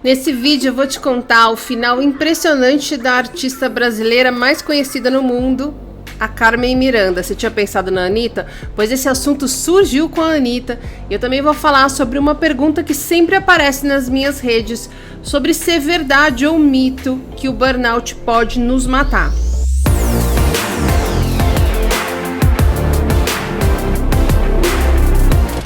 Nesse vídeo eu vou te contar o final impressionante da artista brasileira mais conhecida no mundo, a Carmen Miranda. Você tinha pensado na Anitta? Pois esse assunto surgiu com a Anitta. E eu também vou falar sobre uma pergunta que sempre aparece nas minhas redes, sobre se é verdade ou mito que o burnout pode nos matar.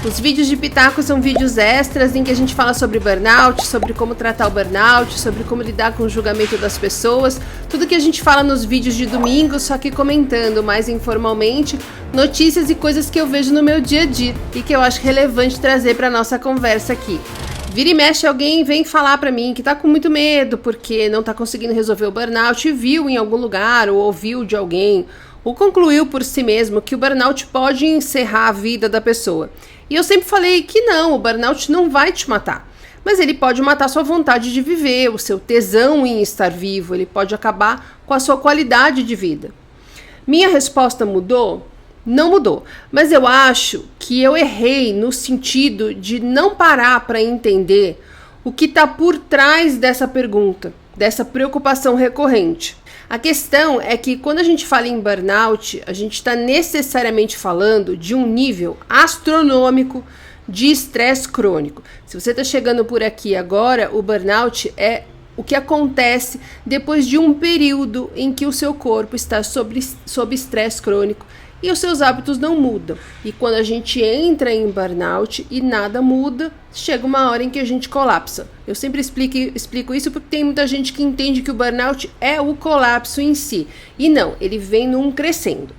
Os vídeos de Pitaco são vídeos extras em que a gente fala sobre burnout, sobre como tratar o burnout, sobre como lidar com o julgamento das pessoas, tudo que a gente fala nos vídeos de domingo, só que comentando mais informalmente notícias e coisas que eu vejo no meu dia a dia e que eu acho relevante trazer para nossa conversa aqui. Vira e mexe, alguém vem falar para mim que tá com muito medo porque não tá conseguindo resolver o burnout e viu em algum lugar ou ouviu de alguém ou concluiu por si mesmo que o burnout pode encerrar a vida da pessoa. E eu sempre falei que não, o burnout não vai te matar, mas ele pode matar sua vontade de viver, o seu tesão em estar vivo, ele pode acabar com a sua qualidade de vida. Minha resposta mudou? Não mudou, mas eu acho que eu errei no sentido de não parar para entender o que está por trás dessa pergunta, dessa preocupação recorrente. A questão é que quando a gente fala em burnout, a gente está necessariamente falando de um nível astronômico de estresse crônico. Se você está chegando por aqui agora, o burnout é o que acontece depois de um período em que o seu corpo está sob estresse crônico e os seus hábitos não mudam. E quando a gente entra em burnout e nada muda, chega uma hora em que a gente colapsa. Eu sempre explico isso porque tem muita gente que entende que o burnout é o colapso em si. E não, ele vem num crescendo.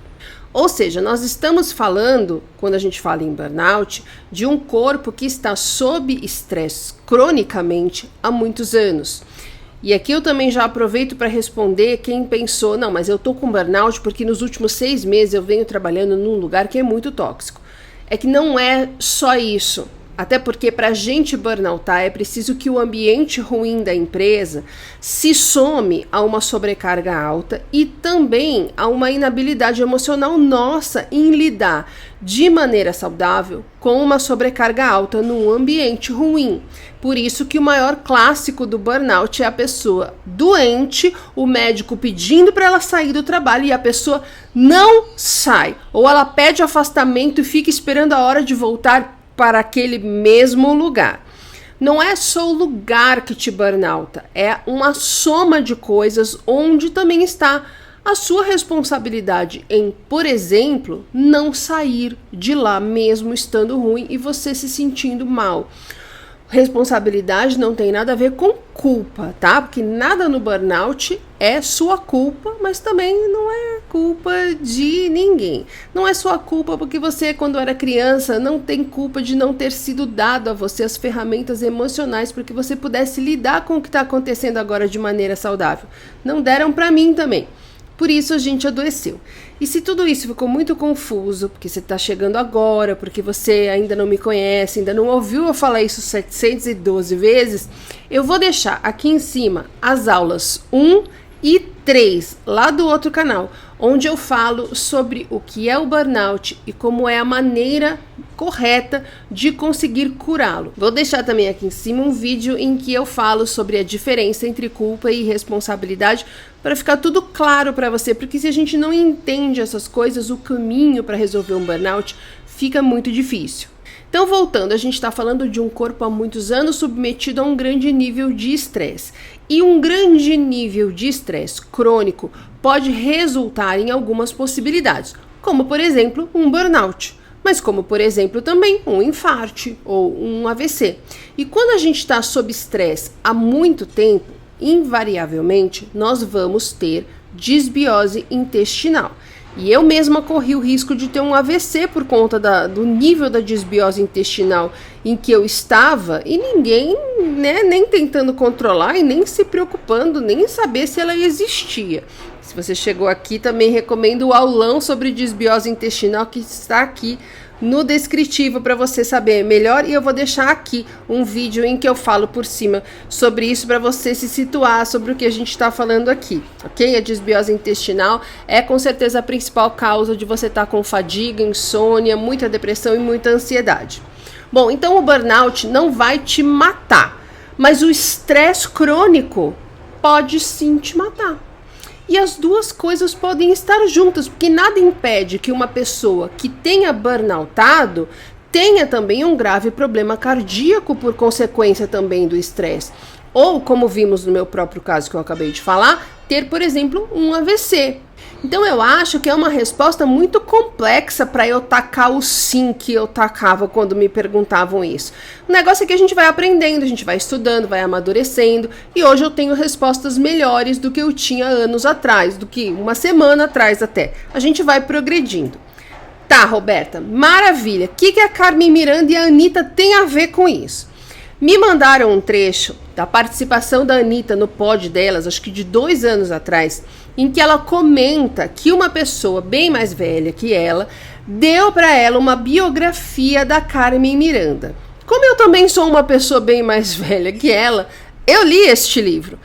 Ou seja, nós estamos falando, quando a gente fala em burnout, de um corpo que está sob estresse cronicamente há muitos anos. E aqui eu também já aproveito para responder quem pensou, não, mas eu tô com burnout porque nos últimos 6 meses eu venho trabalhando num lugar que é muito tóxico. É que não é só isso. Até porque para a gente burnoutar é preciso que o ambiente ruim da empresa se some a uma sobrecarga alta e também a uma inabilidade emocional nossa em lidar de maneira saudável com uma sobrecarga alta num ambiente ruim. Por isso que o maior clássico do burnout é a pessoa doente, o médico pedindo para ela sair do trabalho e a pessoa não sai. Ou ela pede afastamento e fica esperando a hora de voltar para aquele mesmo lugar. Não é só o lugar que te burnouta, é uma soma de coisas onde também está a sua responsabilidade em, por exemplo, não sair de lá mesmo estando ruim e você se sentindo mal. Responsabilidade não tem nada a ver com culpa, tá? Porque nada no burnout é sua culpa, mas também não é culpa de ninguém. Não é sua culpa porque você, quando era criança, não tem culpa de não ter sido dado a você as ferramentas emocionais para que você pudesse lidar com o que está acontecendo agora de maneira saudável. Não deram para mim também. Por isso a gente adoeceu. E se tudo isso ficou muito confuso, porque você está chegando agora, porque você ainda não me conhece, ainda não ouviu eu falar isso 712 vezes, eu vou deixar aqui em cima as aulas 1 e 3, lá do outro canal, onde eu falo sobre o que é o burnout e como é a maneira correta de conseguir curá-lo. Vou deixar também aqui em cima um vídeo em que eu falo sobre a diferença entre culpa e responsabilidade, para ficar tudo claro para você, porque se a gente não entende essas coisas, o caminho para resolver um burnout fica muito difícil. Então, voltando, a gente está falando de um corpo há muitos anos submetido a um grande nível de estresse. E um grande nível de estresse crônico pode resultar em algumas possibilidades, como, por exemplo, um burnout. Mas como, por exemplo, também um infarto ou um AVC. E quando a gente está sob estresse há muito tempo, invariavelmente, nós vamos ter disbiose intestinal. E eu mesma corri o risco de ter um AVC por conta do nível da disbiose intestinal em que eu estava e ninguém, nem tentando controlar e nem se preocupando, nem saber se ela existia. Se você chegou aqui, também recomendo o aulão sobre disbiose intestinal que está aqui no descritivo para você saber melhor, e eu vou deixar aqui um vídeo em que eu falo por cima sobre isso para você se situar sobre o que a gente está falando aqui, ok? A disbiose intestinal é com certeza a principal causa de você estar com fadiga, insônia, muita depressão e muita ansiedade. Bom, então o burnout não vai te matar, Mas o estresse crônico pode sim te matar. E as duas coisas podem estar juntas, porque nada impede que uma pessoa que tenha burnoutado tenha também um grave problema cardíaco por consequência também do estresse. Ou, como vimos no meu próprio caso que eu acabei de falar, ter, por exemplo, um AVC. Então eu acho que é uma resposta muito complexa para eu tacar o sim que eu tacava quando me perguntavam isso. O negócio é que a gente vai aprendendo, a gente vai estudando, vai amadurecendo, e hoje eu tenho respostas melhores do que eu tinha anos atrás, do que uma semana atrás até. A gente vai progredindo. Tá, Roberta, maravilha. O que a Carmen Miranda e a Anitta têm a ver com isso? Me mandaram um trecho da participação da Anitta no pod delas, acho que de 2 anos atrás, em que ela comenta que uma pessoa bem mais velha que ela deu para ela uma biografia da Carmen Miranda. Como eu também sou uma pessoa bem mais velha que ela, eu li este livro,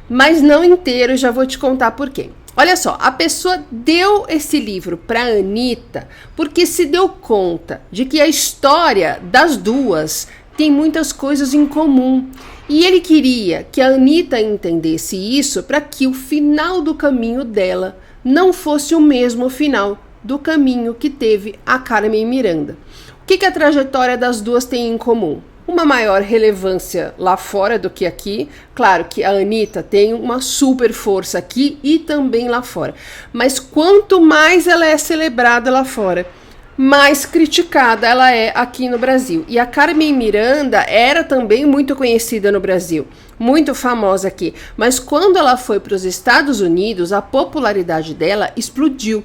mas não inteiro, já vou te contar por quê. Olha só, a pessoa deu esse livro para a Anitta porque se deu conta de que a história das duas tem muitas coisas em comum. E ele queria que a Anitta entendesse isso para que o final do caminho dela não fosse o mesmo final do caminho que teve a Carmen Miranda. O que a trajetória das duas tem em comum? Uma maior relevância lá fora do que aqui. Claro que a Anitta tem uma super força aqui e também lá fora. Mas quanto mais ela é celebrada lá fora, mais criticada ela é aqui no Brasil. E a Carmen Miranda era também muito conhecida no Brasil, muito famosa aqui. Mas quando ela foi para os Estados Unidos, a popularidade dela explodiu.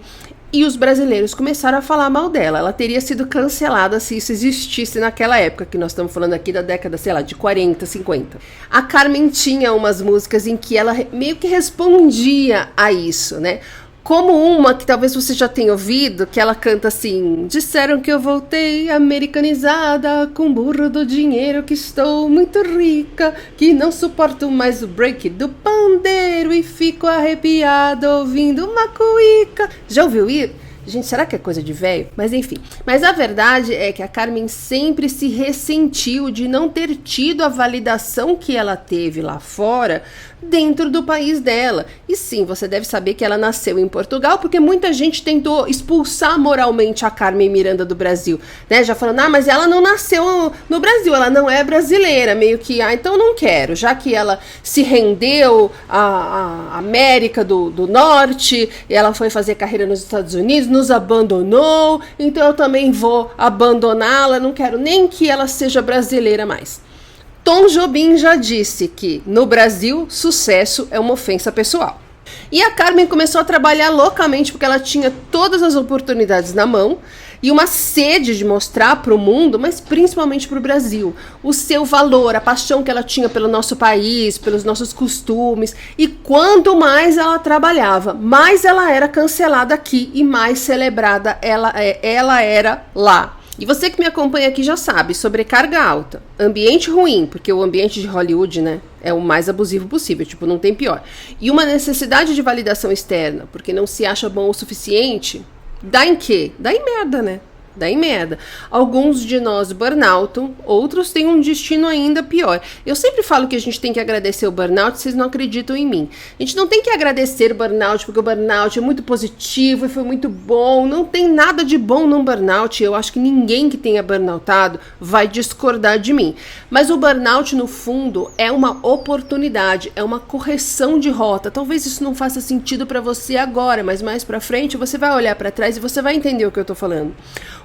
E os brasileiros começaram a falar mal dela. Ela teria sido cancelada se isso existisse naquela época, que nós estamos falando aqui da década, sei lá, de 40, 50. A Carmen tinha umas músicas em que ela meio que respondia a isso, né? Como uma que talvez você já tenha ouvido, que ela canta assim: disseram que eu voltei americanizada, com burro do dinheiro, que estou muito rica, que não suporto mais o break do pandeiro e fico arrepiada ouvindo uma cuíca. Já ouviu isso? Gente, será que é coisa de velho? Mas enfim. Mas a verdade é que a Carmen sempre se ressentiu de não ter tido a validação que ela teve lá fora dentro do país dela. E sim, você deve saber que ela nasceu em Portugal, porque muita gente tentou expulsar moralmente a Carmen Miranda do Brasil, né? Já falando, mas ela não nasceu no Brasil, ela não é brasileira, meio que, então não quero, já que ela se rendeu à América do Norte, e ela foi fazer carreira nos Estados Unidos, nos abandonou, então eu também vou abandoná-la, não quero nem que ela seja brasileira mais. Tom Jobim já disse que, no Brasil, sucesso é uma ofensa pessoal. E a Carmen começou a trabalhar loucamente porque ela tinha todas as oportunidades na mão e uma sede de mostrar para o mundo, mas principalmente para o Brasil, o seu valor, a paixão que ela tinha pelo nosso país, pelos nossos costumes. E quanto mais ela trabalhava, mais ela era cancelada aqui e mais celebrada ela era lá. E você que me acompanha aqui já sabe, sobrecarga alta, ambiente ruim, porque o ambiente de Hollywood, né, é o mais abusivo possível, tipo, não tem pior. E uma necessidade de validação externa, porque não se acha bom o suficiente, dá em quê? Dá em merda, né? Dá em merda. Alguns de nós burnoutam, outros têm um destino ainda pior. Eu sempre falo que a gente tem que agradecer o burnout, vocês não acreditam em mim. A gente não tem que agradecer o burnout, porque o burnout é muito positivo e foi muito bom. Não tem nada de bom num burnout. Eu acho que ninguém que tenha burnoutado vai discordar de mim. Mas o burnout, no fundo, é uma oportunidade, é uma correção de rota. Talvez isso não faça sentido para você agora, mas mais para frente você vai olhar para trás e você vai entender o que eu tô falando.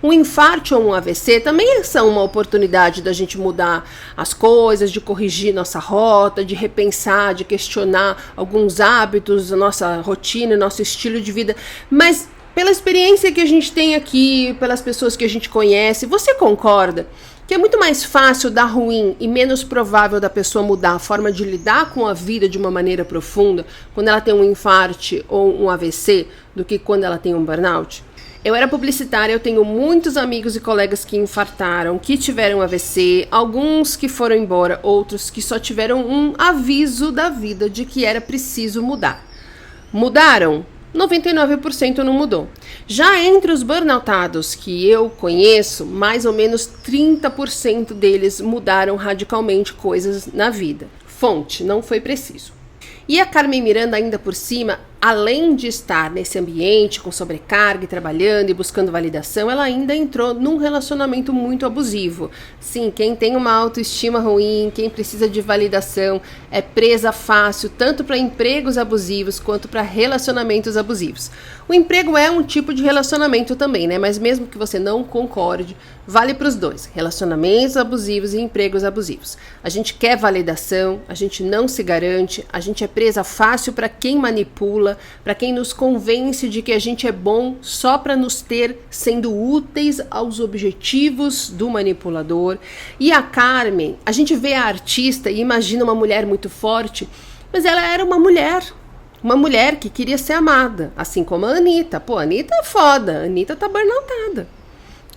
Um infarto ou um AVC também são uma oportunidade da gente mudar as coisas, de corrigir nossa rota, de repensar, de questionar alguns hábitos, a nossa rotina, nosso estilo de vida. Mas pela experiência que a gente tem aqui, pelas pessoas que a gente conhece, você concorda que é muito mais fácil dar ruim e menos provável da pessoa mudar a forma de lidar com a vida de uma maneira profunda quando ela tem um infarto ou um AVC do que quando ela tem um burnout? Eu era publicitária, eu tenho muitos amigos e colegas que infartaram, que tiveram AVC, alguns que foram embora, outros que só tiveram um aviso da vida de que era preciso mudar. Mudaram? 99% não mudou. Já entre os burnoutados que eu conheço, mais ou menos 30% deles mudaram radicalmente coisas na vida. Fonte, não foi preciso. E a Carmen Miranda, ainda por cima, além de estar nesse ambiente com sobrecarga e trabalhando e buscando validação, ela ainda entrou num relacionamento muito abusivo. Sim, quem tem uma autoestima ruim, quem precisa de validação, é presa fácil, tanto para empregos abusivos quanto para relacionamentos abusivos. O emprego é um tipo de relacionamento também, né? Mas mesmo que você não concorde, vale para os dois, relacionamentos abusivos e empregos abusivos. A gente quer validação, a gente não se garante, a gente é presa fácil para quem manipula, para quem nos convence de que a gente é bom só para nos ter sendo úteis aos objetivos do manipulador. E a Carmen, a gente vê a artista e imagina uma mulher muito forte, mas ela era uma mulher que queria ser amada, assim como a Anitta. Pô, a Anitta é foda, a Anitta tá burnoutada,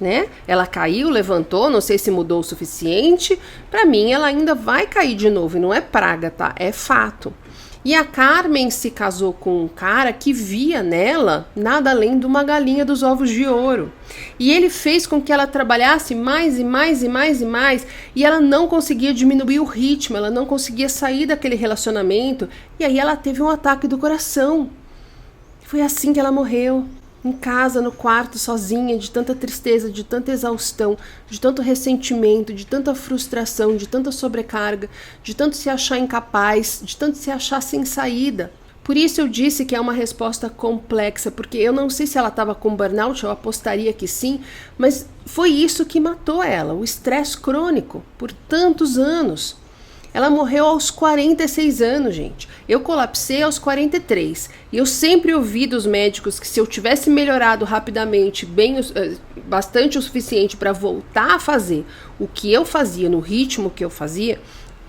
né? Ela caiu, levantou, não sei se mudou o suficiente. Pra mim, ela ainda vai cair de novo, e não é praga, tá? É fato. E a Carmen se casou com um cara que via nela nada além de uma galinha dos ovos de ouro. E ele fez com que ela trabalhasse mais e mais e mais e mais, e ela não conseguia diminuir o ritmo, ela não conseguia sair daquele relacionamento, e aí ela teve um ataque do coração. Foi assim que ela morreu. Em casa, no quarto, sozinha, de tanta tristeza, de tanta exaustão, de tanto ressentimento, de tanta frustração, de tanta sobrecarga, de tanto se achar incapaz, de tanto se achar sem saída. Por isso eu disse que é uma resposta complexa, porque eu não sei se ela estava com burnout, eu apostaria que sim, mas foi isso que matou ela, o estresse crônico, por tantos anos. Ela morreu aos 46 anos, gente. Eu colapsei aos 43. E eu sempre ouvi dos médicos que se eu tivesse melhorado rapidamente, bastante o suficiente para voltar a fazer o que eu fazia, no ritmo que eu fazia,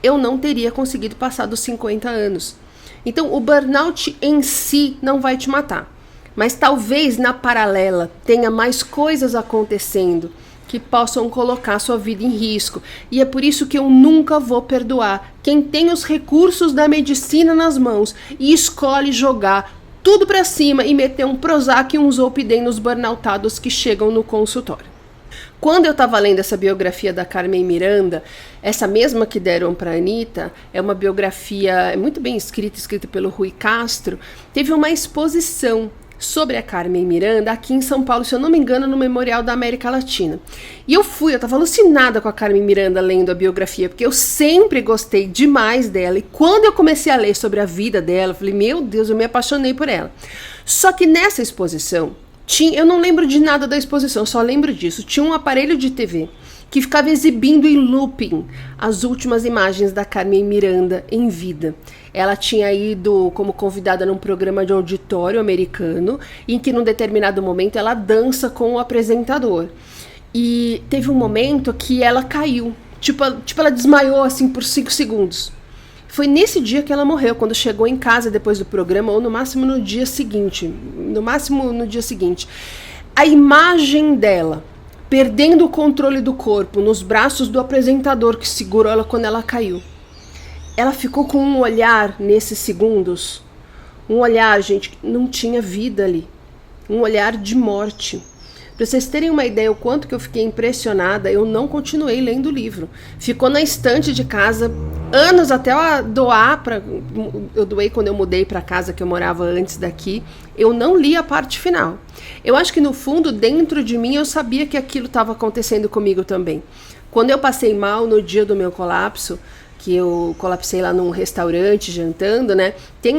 eu não teria conseguido passar dos 50 anos. Então, o burnout em si não vai te matar. Mas talvez na paralela tenha mais coisas acontecendo que possam colocar sua vida em risco. E é por isso que eu nunca vou perdoar quem tem os recursos da medicina nas mãos e escolhe jogar tudo pra cima e meter um Prozac e um Zolpidem nos burnoutados que chegam no consultório. Quando eu estava lendo essa biografia da Carmen Miranda, essa mesma que deram para a Anitta, é uma biografia muito bem escrita pelo Rui Castro, teve uma exposição sobre a Carmen Miranda aqui em São Paulo, se eu não me engano, no Memorial da América Latina. E eu estava alucinada com a Carmen Miranda lendo a biografia, porque eu sempre gostei demais dela, e quando eu comecei a ler sobre a vida dela, eu falei, meu Deus, eu me apaixonei por ela. Só que nessa exposição, eu não lembro de nada da exposição, só lembro disso, tinha um aparelho de TV que ficava exibindo em looping as últimas imagens da Carmen Miranda em vida. Ela tinha ido como convidada num programa de auditório americano, em que num determinado momento ela dança com o apresentador. E teve um momento que ela caiu, tipo ela desmaiou assim por 5 segundos. Foi nesse dia que ela morreu, quando chegou em casa depois do programa, ou no máximo no dia seguinte. A imagem dela perdendo o controle do corpo nos braços do apresentador que segurou ela quando ela caiu. Ela ficou com um olhar nesses segundos, um olhar, gente, que não tinha vida ali, um olhar de morte. Para vocês terem uma ideia o quanto que eu fiquei impressionada, eu não continuei lendo o livro. Ficou na estante de casa anos até eu doar. Eu doei quando eu mudei para a casa que eu morava antes daqui. Eu não li a parte final. Eu acho que no fundo, dentro de mim, eu sabia que aquilo estava acontecendo comigo também. Quando eu passei mal no dia do meu colapso, que eu colapsei lá num restaurante jantando, né? Tem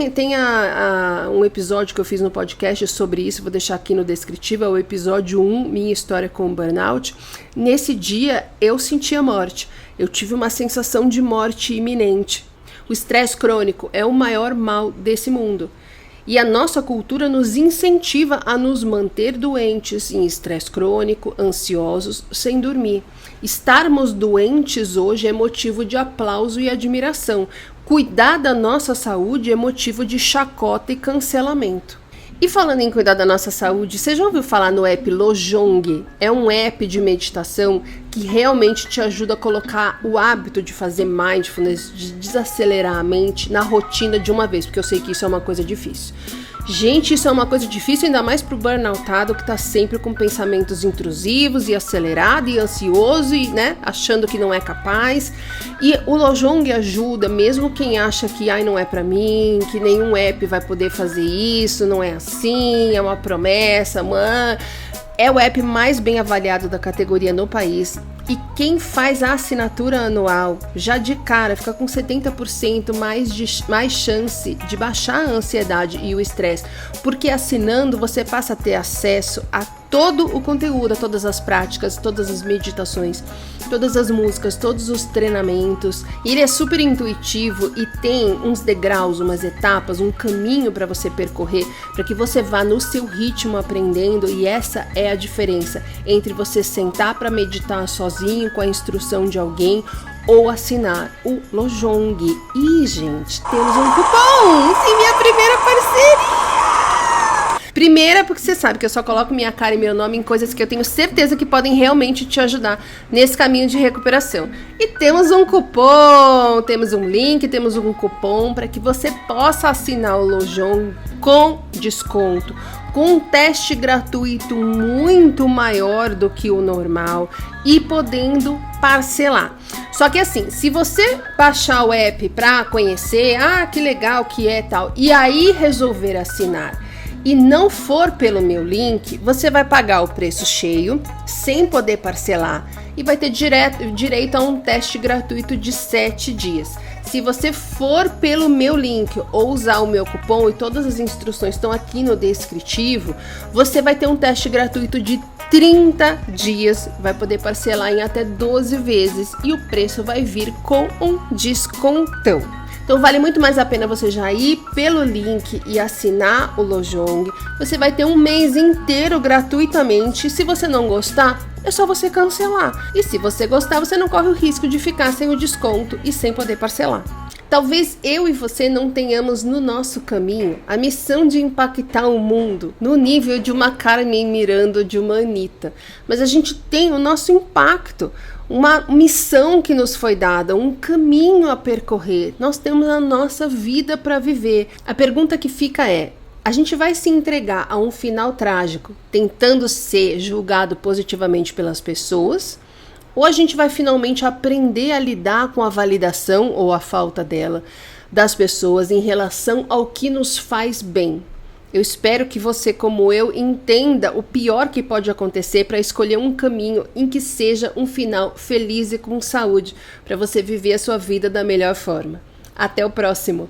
um episódio que eu fiz no podcast sobre isso, vou deixar aqui no descritivo, é o episódio 1, Minha História com Burnout. Nesse dia, eu senti a morte. Eu tive uma sensação de morte iminente. O estresse crônico é o maior mal desse mundo. E a nossa cultura nos incentiva a nos manter doentes, em estresse crônico, ansiosos, sem dormir. Estarmos doentes hoje é motivo de aplauso e admiração. Cuidar da nossa saúde é motivo de chacota e cancelamento. E falando em cuidar da nossa saúde, você já ouviu falar no app Lojong? É um app de meditação que realmente te ajuda a colocar o hábito de fazer mindfulness, de desacelerar a mente na rotina de uma vez, porque eu sei que isso é uma coisa difícil. Gente, isso é uma coisa difícil, ainda mais pro burnoutado que tá sempre com pensamentos intrusivos e acelerado e ansioso e, né, achando que não é capaz. E o Lojong ajuda, mesmo quem acha que não é pra mim, que nenhum app vai poder fazer isso, não é assim, é uma promessa, mano. É o app mais bem avaliado da categoria no país e quem faz a assinatura anual já de cara fica com 70% mais chance de baixar a ansiedade e o estresse, porque assinando você passa a ter acesso a todo o conteúdo, a todas as práticas, todas as meditações, todas as músicas, todos os treinamentos. E ele é super intuitivo e tem uns degraus, umas etapas, um caminho para você percorrer, para que você vá no seu ritmo aprendendo. E essa é a diferença entre você sentar para meditar sozinho com a instrução de alguém ou assinar o Lojong. E, gente, temos um cupom! Sim, minha primeira parceria! Primeira, porque você sabe que eu só coloco minha cara e meu nome em coisas que eu tenho certeza que podem realmente te ajudar nesse caminho de recuperação. E temos um cupom, temos um link, temos um cupom para que você possa assinar o Lojong com desconto, com um teste gratuito muito maior do que o normal e podendo parcelar. Só que assim, se você baixar o app para conhecer, que legal que é tal, e aí resolver assinar, e não for pelo meu link, você vai pagar o preço cheio, sem poder parcelar, e vai ter direito a um teste gratuito de 7 dias. Se você for pelo meu link ou usar o meu cupom, e todas as instruções estão aqui no descritivo, você vai ter um teste gratuito de 30 dias, vai poder parcelar em até 12 vezes e o preço vai vir com um descontão. Então vale muito mais a pena você já ir pelo link e assinar o Lojong. Você vai ter um mês inteiro gratuitamente. Se você não gostar, é só você cancelar. E se você gostar, você não corre o risco de ficar sem o desconto e sem poder parcelar. Talvez eu e você não tenhamos no nosso caminho a missão de impactar o mundo no nível de uma Carmen Miranda ou de uma Anitta. Mas a gente tem o nosso impacto, uma missão que nos foi dada, um caminho a percorrer. Nós temos a nossa vida para viver. A pergunta que fica é: a gente vai se entregar a um final trágico, tentando ser julgado positivamente pelas pessoas? Ou a gente vai finalmente aprender a lidar com a validação ou a falta dela das pessoas em relação ao que nos faz bem? Eu espero que você, como eu, entenda o pior que pode acontecer para escolher um caminho em que seja um final feliz e com saúde, para você viver a sua vida da melhor forma. Até o próximo!